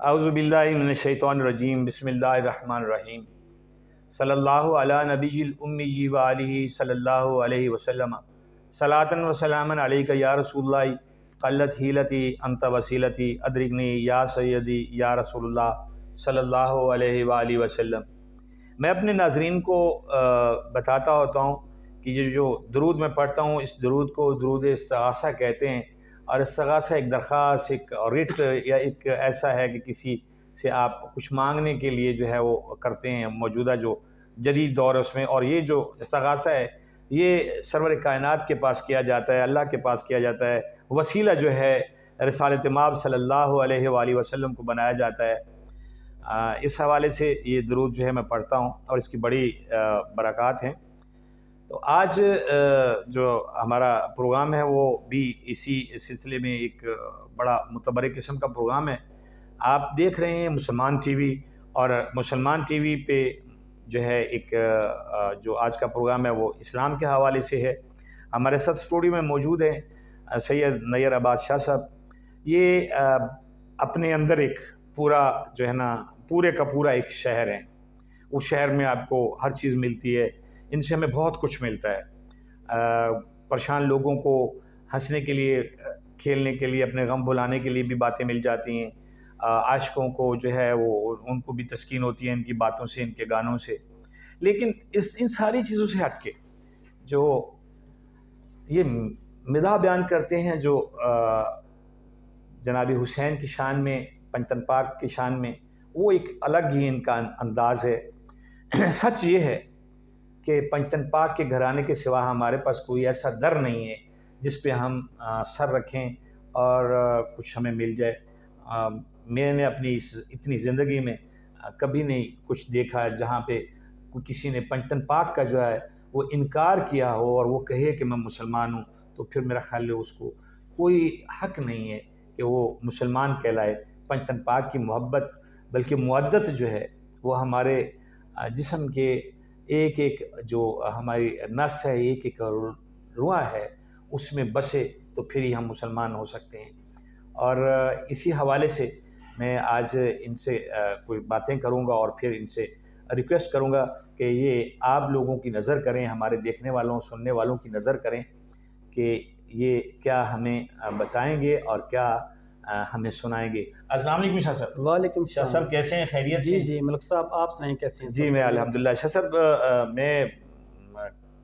اعوذ باللہ من الشیطان الرجیم بسم اللہ الرحمن الرحیم صلی اللہ علی نبی الامی و آلہ صلی اللہ علیہ وسلم صلاۃ و سلاما علیک یا رسول اللہ قلت حیلتی انت وسیلتی ادرکنی یا سیدی یا رسول اللہ صلی اللہ علیہ وآلہ وسلم۔ میں اپنے ناظرین کو بتاتا ہوتا ہوں کہ یہ جو درود میں پڑھتا ہوں اس درود کو درود استغاثہ کہتے ہیں، اور استغاثہ ایک درخواست، ایک ریٹ یا ایک ایسا ہے کہ کسی سے آپ کچھ مانگنے کے لیے جو ہے وہ کرتے ہیں موجودہ جو جدید دور ہے اس میں۔ اور یہ جو استغاثہ ہے یہ سرور کائنات کے پاس کیا جاتا ہے، اللہ کے پاس کیا جاتا ہے، وسیلہ جو ہے رسالت مآب صلی اللہ علیہ وآلہ وسلم کو بنایا جاتا ہے۔ اس حوالے سے یہ درود جو ہے میں پڑھتا ہوں اور اس کی بڑی برکات ہیں۔ تو آج جو ہمارا پروگرام ہے وہ بھی اسی سلسلے میں ایک بڑا متبرک قسم کا پروگرام ہے۔ آپ دیکھ رہے ہیں مسلمان ٹی وی، اور مسلمان ٹی وی پہ جو ہے ایک جو آج کا پروگرام ہے وہ اسلام کے حوالے سے ہے۔ ہمارے ساتھ اسٹوڈیو میں موجود ہیں سید نیر عباس شاہ صاحب۔ یہ اپنے اندر ایک پورا جو ہے نا پورے کا پورا ایک شہر ہے، اس شہر میں آپ کو ہر چیز ملتی ہے، ان سے ہمیں بہت کچھ ملتا ہے۔ پریشان لوگوں کو ہنسنے کے لیے، کھیلنے کے لیے، اپنے غم بھلانے کے لیے بھی باتیں مل جاتی ہیں۔ عاشقوں کو جو ہے وہ ان کو بھی تسکین ہوتی ہے ان کی باتوں سے، ان کے گانوں سے۔ لیکن ان ساری چیزوں سے ہٹ کے جو یہ مداح بیان کرتے ہیں جو جناب حسین کی شان میں، پنجتن پاک کی شان میں، وہ ایک الگ ہی ان کا انداز ہے۔ سچ یہ ہے کہ پنجتن پاک کے گھرانے کے سوا ہمارے پاس کوئی ایسا در نہیں ہے جس پہ ہم سر رکھیں اور کچھ ہمیں مل جائے۔ میں نے اپنی اتنی زندگی میں کبھی نہیں کچھ دیکھا جہاں پہ کسی نے پنجتن پاک کا جو ہے وہ انکار کیا ہو اور وہ کہے کہ میں مسلمان ہوں، تو پھر میرا خیال ہے اس کو کوئی حق نہیں ہے کہ وہ مسلمان کہلائے۔ پنجتن پاک کی محبت بلکہ مودت جو ہے وہ ہمارے جسم کے ایک ایک جو ہماری نس ہے، ایک ایک رواں ہے، اس میں بسے تو پھر ہی ہم مسلمان ہو سکتے ہیں۔ اور اسی حوالے سے میں آج ان سے کوئی باتیں کروں گا اور پھر ان سے ریکویسٹ کروں گا کہ یہ آپ لوگوں کی نظر کریں، ہمارے دیکھنے والوں سننے والوں کی نظر کریں کہ یہ کیا ہمیں بتائیں گے اور کیا ہمیں سنائیں گے۔ السلام علیکم شاہ صاحب۔ وعلیکم السلام۔ شاہ صاحب کیسے ہیں؟ خیریت سے؟ جی ملک صاحب آپ سنائیں کیسے ہیں؟ جی میں الحمدللہ۔ شاہ صاحب میں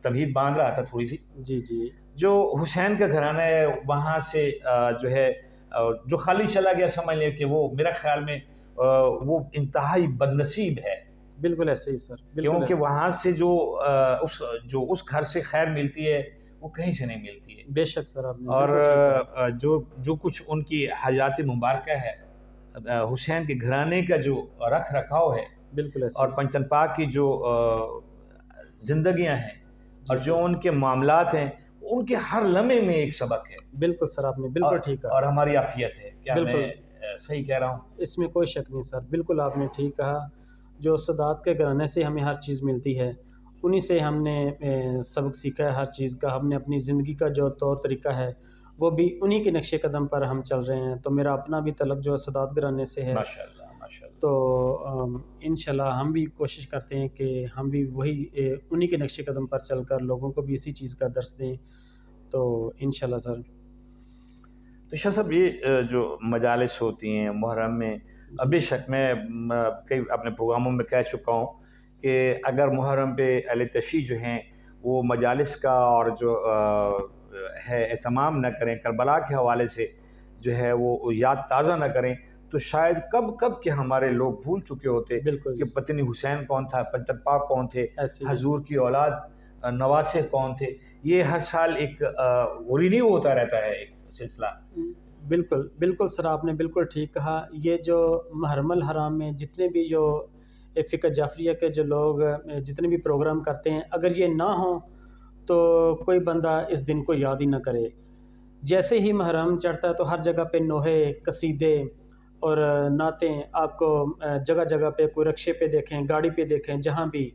تمہید باندھ رہا تھا تھوڑی سی۔ جی جو حسین کا گھرانہ ہے وہاں سے جو ہے جو خالی چلا گیا، سمجھ لیں کہ وہ میرا خیال میں وہ انتہائی بدنصیب ہے۔ بالکل ایسے ہی سر، کیونکہ وہاں سے جو اس گھر سے خیر ملتی ہے وہ کہیں سے نہیں ملتی ہے۔ بے شک سر آپ نے۔ اور جو کچھ ان کی حیات مبارکہ ہے، حسین کے گھرانے کا جو رکھ رکھاؤ ہے، بالکل ایسے، اور پنجتن پاک کی جو زندگیاں ہیں اور جو ان کے معاملات ہیں، ان کے ہر لمحے میں ایک سبق ہے۔ بالکل سر آپ نے بالکل ٹھیک کہا، اور ہماری عافیت ہے۔ کیا میں صحیح کہہ رہا ہوں؟ اس میں کوئی شک نہیں سر، بالکل آپ نے ٹھیک کہا۔ جو سادات کے گھرانے سے ہمیں ہر چیز ملتی ہے، انہی سے ہم نے سبق سیکھا ہے ہر چیز کا۔ ہم نے اپنی زندگی کا جو طور طریقہ ہے وہ بھی انہی کے نقش قدم پر ہم چل رہے ہیں۔ تو میرا اپنا بھی تعلق جو ہے سادات گھرانے سے ہے۔ ماشاءاللہ ماشاءاللہ۔ تو انشاءاللہ ہم بھی کوشش کرتے ہیں کہ ہم بھی وہی انہی کے نقش قدم پر چل کر لوگوں کو بھی اسی چیز کا درس دیں۔ تو انشاءاللہ سر۔ تو شاہ صاحب یہ جو مجالس ہوتی ہیں محرم میں، بے شک میں کئی اپنے پروگراموں میں کہہ چکا ہوں کہ اگر محرم پہ اہل تشیع جو ہیں وہ مجالس کا اور جو ہے اہتمام نہ کریں، کربلا کے حوالے سے جو ہے وہ یاد تازہ نہ کریں، تو شاید کب کے ہمارے لوگ بھول چکے ہوتے کہ پتہ نہیں حسین کون تھا، پنجتن پاک کون تھے، حضور کی اولاد نواسے کون تھے۔ یہ ہر سال ایک رینیو ہوتا رہتا ہے ایک سلسلہ۔ بالکل سر آپ نے بالکل ٹھیک کہا۔ یہ جو محرم الحرام میں جتنے بھی جو فقہ جعفریہ کے جو لوگ جتنے بھی پروگرام کرتے ہیں، اگر یہ نہ ہوں تو کوئی بندہ اس دن کو یاد ہی نہ کرے۔ جیسے ہی محرم چڑھتا ہے تو ہر جگہ پہ نوحے، قصیدے اور نعتیں آپ کو جگہ جگہ پہ، کوئی رکشے پہ دیکھیں، گاڑی پہ دیکھیں، جہاں بھی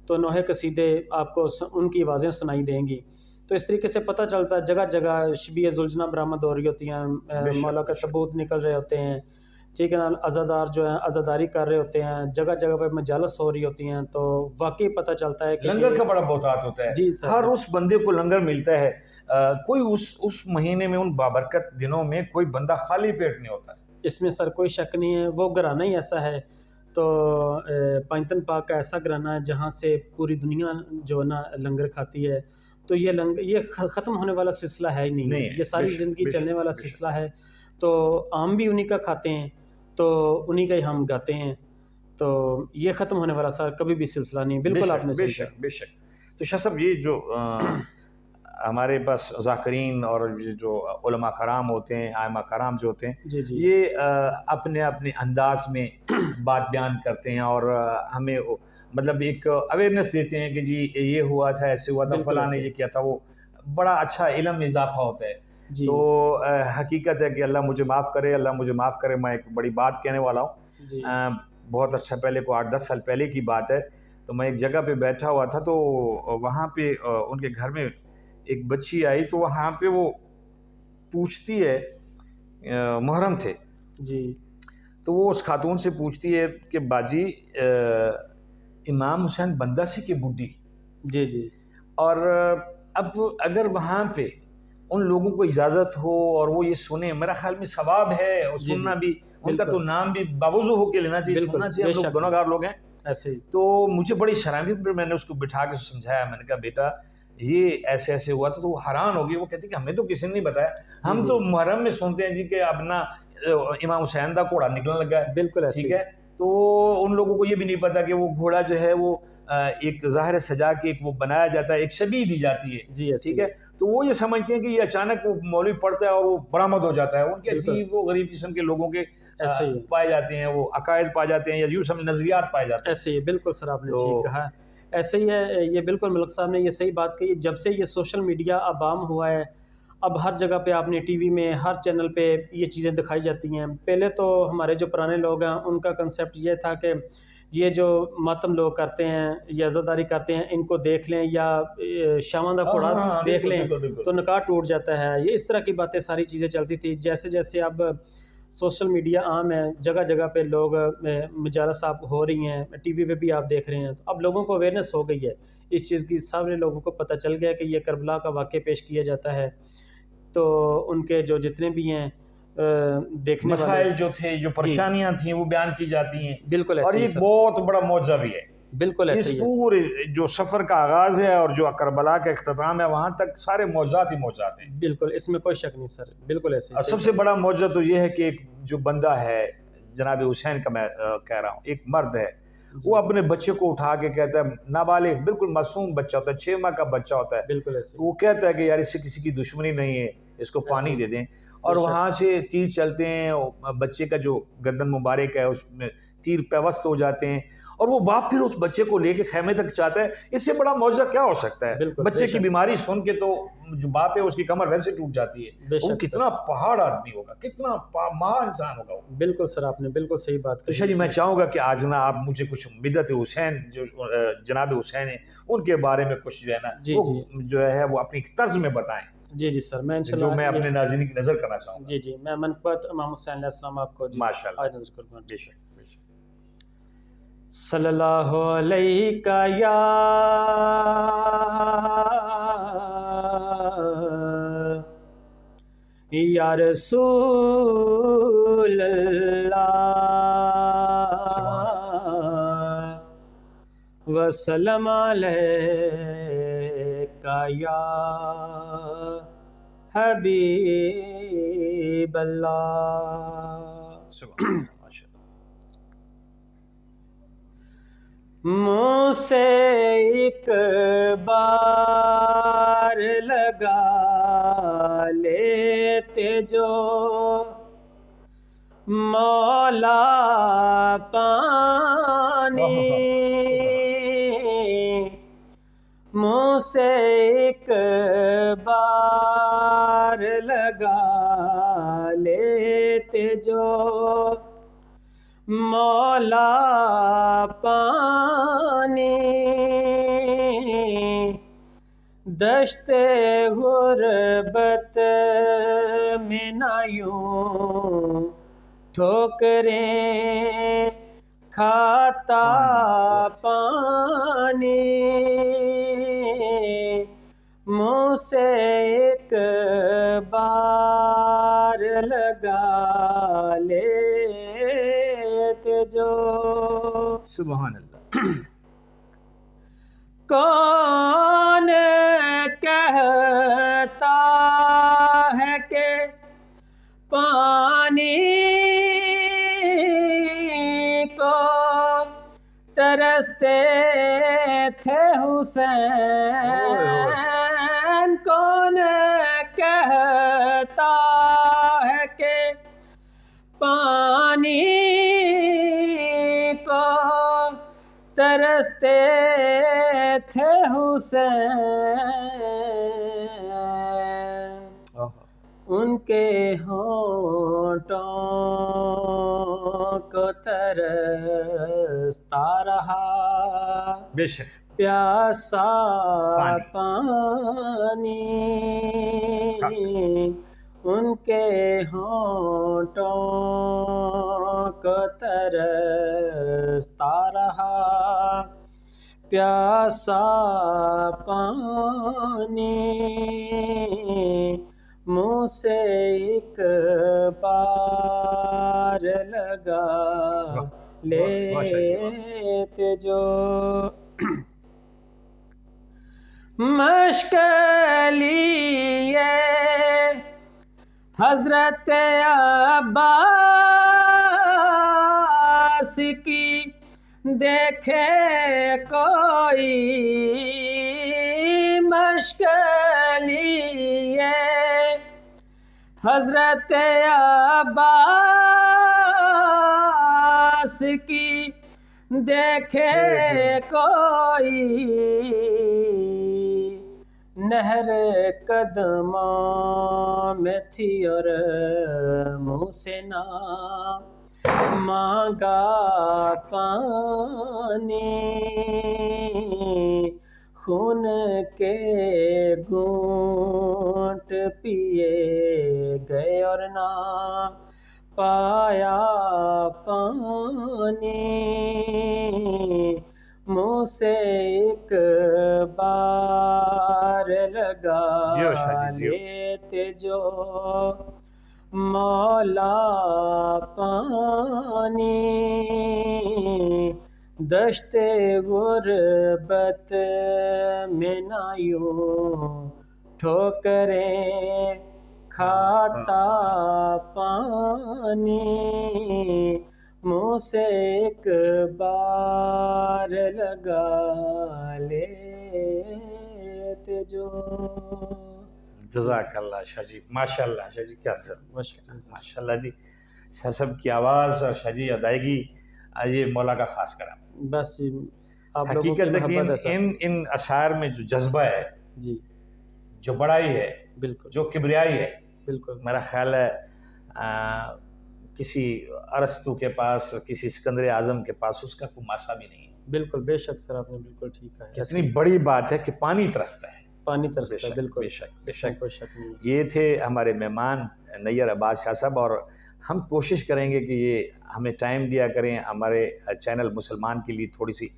تو نوحے قصیدے آپ کو ان کی آوازیں سنائی دیں گی۔ تو اس طریقے سے پتہ چلتا ہے جگہ جگہ شبیہ زلجنا برآمد ہو رہی ہوتی ہیں، مولا کے تابوت نکل رہے ہوتے ہیں، ٹھیک ہے نا، عزادار جو ہیں عزاداری کر رہے ہوتے ہیں، جگہ جگہ پہ مجالس ہو رہی ہوتی ہیں، تو واقعی پتہ چلتا ہے کہ لنگر کا بڑا بہتات ہوتا ہے. جی سر، ہر اس بندے کو لنگر ملتا ہے. کوئی اس مہینے میں ان بابرکت دنوں میں کوئی بندہ خالی پیٹ نہیں ہوتا. اس میں سر کوئی شک نہیں ہے، وہ گھرانہ ہی ایسا ہے. تو پنجتن پاک کا ایسا گھرانہ ہے جہاں سے پوری دنیا جو نا لنگر کھاتی ہے. تو یہ ختم ہونے والا سلسلہ ہے ہی نہیں، یہ ساری زندگی چلنے والا سلسلہ ہے. تو ہم بھی انہی کا کھاتے ہیں، تو انہی کا ہی ہم گاتے ہیں. تو یہ ختم ہونے والا سر کبھی بھی سلسلہ نہیں. بالکل آپ نے صحیح کہا. بے شک. تو شاہ صاحب، یہ جو ہمارے پاس ذاکرین اور جو علماء کرام ہوتے ہیں، ائمہ کرام جو ہوتے ہیں، جی یہ اپنے اپنے انداز میں بات بیان کرتے ہیں اور ہمیں مطلب ایک اویئرنیس دیتے ہیں کہ جی یہ ہوا تھا، ایسے ہوا تھا، فلاں نے یہ کیا تھا. وہ بڑا اچھا علم اضافہ ہوتا ہے. تو حقیقت ہے کہ اللہ مجھے معاف کرے، اللہ مجھے معاف کرے. میں ایک بڑی بات کہنے والا ہوں. بہت اچھا پہلے کو 8-10 سال پہلے کی بات ہے. تو میں ایک جگہ پہ بیٹھا ہوا تھا، تو وہاں پہ ان کے گھر میں ایک بچی آئی. تو وہاں پہ وہ پوچھتی ہے، محرم تھے جی، تو وہ اس خاتون سے پوچھتی ہے کہ باجی امام حسین بندہ سی کہ بڈھی. جی. اور اب اگر وہاں پہ ان لوگوں کو اجازت ہو اور وہ یہ سنیں، میرا خیال میں ثواب ہے. اور سننا بھی، ان کا تو نام بھی باوضو ہو کے لینا چاہیے، سننا چاہیے. ہم لوگ گناہگار لوگ ہیں ایسے ہی. تو مجھے بڑی شرمندگی پھر میں نے اس کو بٹھا کے سمجھایا. میں نے کہا بیٹا یہ ایسے ایسے ہوا تھا. تو وہ حیران ہو گئی. وہ کہتی کہ ہمیں تو کسی نے نہیں بتایا. ہم تو محرم میں سنتے ہیں جی کہ اپنا امام حسین کا گھوڑا نکلنے لگا ہے. بالکل ایسے ٹھیک ہے. تو ان لوگوں کو یہ بھی نہیں پتا کہ وہ گھوڑا جو ہے وہ ایک ظاہر سجا کے ایک وہ بنایا جاتا ہے، ایک شبیہ دی جاتی ہے. ٹھیک ہے. تو وہ یہ سمجھتے ہیں کہ یہ اچانک وہ مولوی پڑھتا ہے اور وہ برآمد ہو جاتا ہے. ان کے عجیب و غریب قسم کے لوگوں کے پائے جاتے ہیں، وہ عقائد پائے جاتے ہیں، یا یوں سمجھ نظریات پائے جاتے ہیں. ایسے ہی بالکل سر آپ نے ٹھیک کہا. ایسے ہی ہے. یہ بالکل ملک صاحب نے یہ صحیح بات کہی. جب سے یہ سوشل میڈیا اب عام ہوا ہے، اب ہر جگہ پہ آپ نے ٹی وی میں ہر چینل پہ یہ چیزیں دکھائی جاتی ہیں. پہلے تو ہمارے جو پرانے لوگ ہیں ان کا کنسیپٹ یہ تھا کہ یہ جو ماتم لوگ کرتے ہیں یا عزاداری کرتے ہیں ان کو دیکھ لیں، یا شاواں دا گھوڑا دیکھ لیں تو نکاح ٹوٹ جاتا ہے. یہ اس طرح کی باتیں ساری چیزیں چلتی تھی. جیسے جیسے اب سوشل میڈیا عام ہے، جگہ جگہ پہ لوگ مجالس آپ ہو رہی ہیں، ٹی وی پہ بھی آپ دیکھ رہے ہیں، تو اب لوگوں کو اویئرنیس ہو گئی ہے اس چیز کی. سارے لوگوں کو پتہ چل گیا کہ یہ کربلا کا واقعہ پیش کیا جاتا ہے. تو ان کے جو جتنے بھی ہیں دیکھنے مسائل جو تھے، جو پریشانیاں تھیں، وہ بیان کی جاتی ہیں. بالکل اور یہ بہت بڑا معجزہ بھی ہے. بالکل ایسے ہی اس پورے جو سفر کا آغاز ہے اور جو کربلا کا اختتام ہے، وہاں تک سارے معجزات ہی معجزات ہیں. بالکل، اس میں کوئی شک نہیں سر. بالکل ایسے. اور سب سے بڑا معجزہ تو یہ ہے کہ ایک جو بندہ ہے جناب حسین کا، میں کہہ رہا ہوں، ایک مرد ہے، وہ اپنے بچے کو اٹھا کے کہتا ہے، نابالغ بالکل معصوم بچہ ہوتا ہے، 6 ماہ کا بچہ ہوتا ہے. بالکل ایسے. وہ کہتا ہے کہ یار اس سے کسی کی دشمنی نہیں ہے، اس کو پانی دے دیں. اور وہاں سے تیر چلتے ہیں، بچے کا جو گردن مبارک ہے اس میں تیر پیوست ہو جاتے ہیں، اور وہ باپ پھر اس بچے کو لے کے خیمے تک چاہتا ہے. اس سے بڑا معجزہ کیا ہو سکتا ہے؟ بچے کی بیماری سن کے تو جو باپ ہے اس کی کمر ویسے ٹوٹ جاتی ہے. وہ کتنا پہاڑ آدمی ہوگا، کتنا مہا انسان ہوگا. بالکل سر، آپ نے بالکل صحیح بات کہی. جی، میں چاہوں گا کہ آج نا آپ مجھے کچھ بدعت حسین جو جناب حسین ہیں ان کے بارے میں کچھ جو ہے نا جو ہے وہ اپنی طرز میں بتائیں. جی سر، میں انشاءاللہ جو میں اپنے ناظرین کی نظر کرنا چاہوں گا. جی میں منقبت امام حسین علیہ السلام آپ کو ماشاءاللہ نظر کروں گا. بے شک. صلی اللہ علیہ یا رسول اللہ وسلم علیکہ یا حبیب اللہ. منہ سے ایک بار لگا لیتے جو مولا پانی، منہ سے ایک بار لگا لیتے جو مولا پانی، دشت غربت میں نہ یوں ٹھوکریں کھاتا پانی منہ سے ایک بار لگا لیتے جو سبحان اللہ. کون کہتا ہے کہ پانی کو ترستے تھے حسین. کون کہتا ہے کہ پانی کو ترستے تھے حسین. ان کے ہونٹوں کو ترستا رہا بے شک پیاسا پانی. ان کے ہونٹوں کو ترستا رہا پیاسا پانی منہ سے ایک بار لگا لیتے جو. مشکلی حضرت عباس کی دیکھے کوئی مشکلی حضرت عباس کی دیکھے کوئی نہر قدموں میں تھی اور منہ سے نہ مانگا پانی. خون کے گھونٹ پیے گئے اور نہ پایا پانی. منہ سے ایک بار لگا لیتے جو مولا پانی. دشت غربت میں نہ یوں ٹھوکریں کھاتا پانی منہ سے ایک بار لگا لیتے جو. جزاک اللہ شاہ جی، ماشاء اللہ شاہ جی، کیا ماشاء اللہ جی. شاہ صاحب کی آواز اور شاہ جی ادائیگی یہ مولا کا خاص کرم. بس آپ لوگوں کی حقیقت ہے محبت ہے کہ ان اشعار میں جو جذبہ ہے جی جو بڑائی ہے بالکل جو کبریائی ہے، بالکل میرا خیال ہے کسی ارسطو کے پاس کسی سکندر اعظم کے پاس اس کا کوئی ماسا بھی نہیں ہے. بالکل بے شک سر آپ نے بالکل ٹھیک کہا. اتنی بڑی بات ہے کہ پانی ترستا ہے. پانی ترستا ہے بالکل بے شک بے اس میں شک. کوئی شک نہیں. یہ تھے ہمارے مہمان نیّر عباس شاہ صاحب، اور ہم کوشش کریں گے کہ یہ ہمیں ٹائم دیا کریں ہمارے چینل مسلمان کے لیے، تھوڑی سی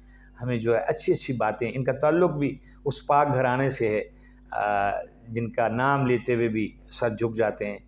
ہمیں جو ہے اچھی اچھی باتیں. ان کا تعلق بھی اس پاک گھرانے سے ہے جن کا نام لیتے ہوئے بھی سر جھک جاتے ہیں.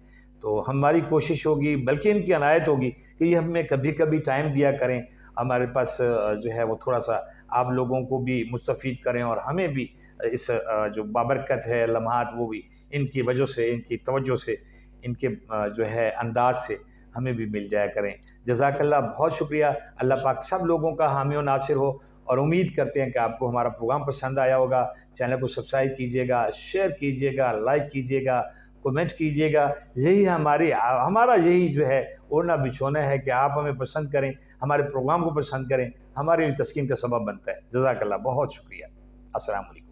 تو ہماری کوشش ہوگی، بلکہ ان کی عنایت ہوگی کہ یہ ہمیں کبھی کبھی ٹائم دیا کریں، ہمارے پاس جو ہے وہ تھوڑا سا آپ لوگوں کو بھی مستفید کریں، اور ہمیں بھی اس جو بابرکت ہے لمحات وہ بھی ان کی وجہ سے، ان کی توجہ سے، ان کے جو ہے انداز سے ہمیں بھی مل جایا کریں. جزاک اللہ، بہت شکریہ. اللہ پاک سب لوگوں کا حامی و ناصر ہو، اور امید کرتے ہیں کہ آپ کو ہمارا پروگرام پسند آیا ہوگا. چینل کو سبسکرائب کیجیے گا، شیئر کیجیے گا، لائک کیجیے گا، کومنٹ کیجیے گا. یہی ہمارا یہی جو ہے اوڑھنا بچھونا ہے کہ آپ ہمیں پسند کریں، ہمارے پروگرام کو پسند کریں، ہمارے لیے تسکین کا سبب بنتا ہے. جزاک اللہ، بہت شکریہ. السلام علیکم.